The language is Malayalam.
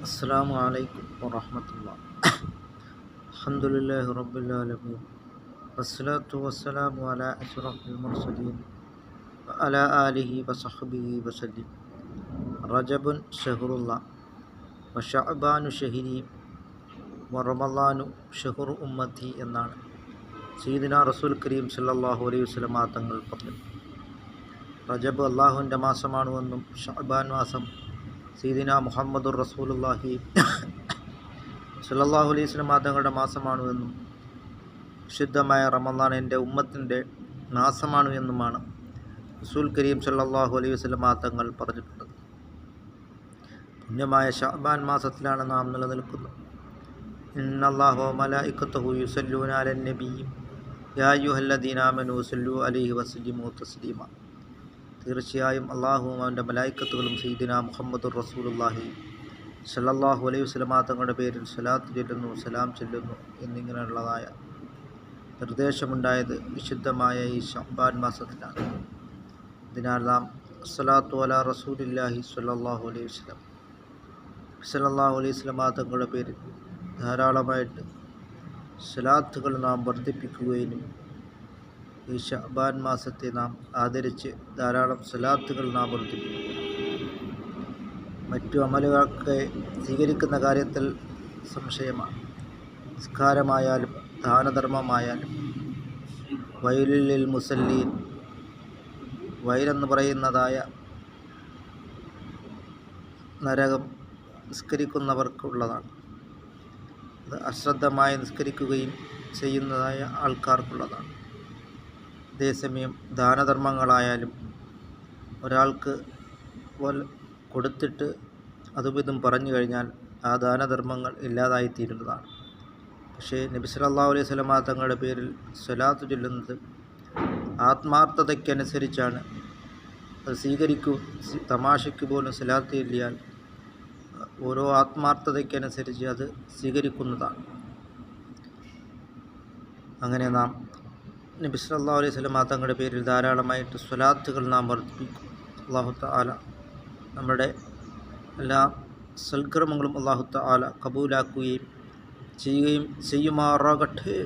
അസ്സലാമു അലൈക്കും വറഹ്മത്തുള്ളാഹി. അൽഹംദുലില്ലാഹി റബ്ബിൽ ആലമീൻ വസ്സലാത്തു വസ്സലാമു അലാ അഷ്റഫിൽ മുർസലീൻ വഅലാ ആലിഹി വസഹ്ബിഹി വസല്ലം. റജബുൻ ഷഹ്റുല്ലാഹ് വശഅബാനു ഷഹ്രി വറമളാനു ഷഹ്റു ഉമ്മത്തി എന്നാണ് സയ്യിദുനാ റസൂൽ കരീം സല്ലല്ലാഹു അലൈഹി വസല്ലം തങ്ങൾ പറഞ്ഞു. റജബ് അള്ളാഹുവിൻ്റെ മാസമാണെന്നും ഷഅബാൻ മാസം സയ്യിദുനാ മുഹമ്മദുർ റസൂലുള്ളാഹി സല്ലല്ലാഹു അലൈഹി വസല്ലം തങ്ങളുടെ മാസമാണെന്നും വിശുദ്ധമായ റമളാൻ എൻ്റെ ഉമ്മത്തിൻ്റെ മാസമാണ് എന്നുമാണ് റസൂൽ കരീം സല്ലല്ലാഹു അലൈഹി വസല്ലം തങ്ങൾ പറഞ്ഞിട്ടുള്ളത്. പുണ്യമായ ഷഅബാൻ മാസത്തിലാണ് നാം നിലനിൽക്കുന്നത്. ഇന്നല്ലാഹു വ മലായികത്തുഹു യുസല്ലൂന അലൻ നബി യാ അയ്യുഹല്ലദീന ആമനൂ സല്ലു അലൈഹി വസല്ലിമു തസ്ലീമ. തീർച്ചയായും അള്ളാഹുവും അവൻ്റെ മലായിക്കത്തുകളും സയ്യിദുനാ മുഹമ്മദുർ റസൂലുള്ളാഹി സല്ലല്ലാഹു അലൈഹി വസല്ലം തങ്ങളുടെ പേരിൽ സ്വലാത്ത് ചൊല്ലുന്നു, സലാം ചൊല്ലുന്നു എന്നിങ്ങനെയുള്ളതായ നിർദ്ദേശമുണ്ടായത് വിശുദ്ധമായ ഈ ശഅബാൻ മാസത്തിലാണ്. അതിനാൽ നാം അസ്സലാത്തു അലാ റസൂലില്ലാഹി സല്ലല്ലാഹു അലൈഹി വസല്ലം തങ്ങളുടെ പേരിൽ ധാരാളമായിട്ട് സ്വലാത്തുകൾ നാം വർദ്ധിപ്പിക്കുകയും ഈ ശഅബാൻ മാസത്തെ നാം ആദരിച്ച് ധാരാളം സ്വലാത്തുകൾ നാം വർദ്ധിപ്പിക്കുക. മറ്റു അമലുകളൊക്കെ സ്വീകരിക്കുന്ന കാര്യത്തിൽ സംശയമാണ്. നിസ്കാരമായാലും ദാനധർമ്മമായാലും വൈലുൽ മുസല്ലീൻ, വൈലെന്ന് പറയുന്നതായ നരകം നിസ്കരിക്കുന്നവർക്കുള്ളതാണ്. അത് അശ്രദ്ധമായി നിസ്കരിക്കുകയും ചെയ്യുന്നതായ ആൾക്കാർക്കുള്ളതാണ്. അതേസമയം ദാനധർമ്മങ്ങളായാലും ഒരാൾക്ക് കൊടുത്തിട്ട് അതും ഇതും പറഞ്ഞു കഴിഞ്ഞാൽ ആ ദാനധർമ്മങ്ങൾ ഇല്ലാതായിത്തീരുന്നതാണ്. പക്ഷേ നബി സല്ലല്ലാഹു അലൈഹി വസല്ലം തങ്ങളുടെ പേരിൽ സ്വലാത്ത് ചൊല്ലുന്നത് ആത്മാർത്ഥതയ്ക്കനുസരിച്ചാണ്. അത് തമാശയ്ക്ക് പോലും സ്വലാത്ത് ചൊല്ലിയാൽ ഓരോ ആത്മാർത്ഥതയ്ക്കനുസരിച്ച് അത് സ്വീകരിക്കുന്നതാണ്. അങ്ങനെ നാം നബി സല്ലല്ലാഹു അലൈഹി വസല്ലം തങ്ങളുടെ പേരിൽ ധാരാളമായിട്ട് സ്വലാത്തുകൾ നാം വർദ്ധിപ്പിക്കും. അല്ലാഹു തആല നമ്മുടെ എല്ലാ സൽക്കർമ്മങ്ങളും അല്ലാഹു തആല കബൂലാക്കുകയും ചെയ്യുമാറാകട്ടെ.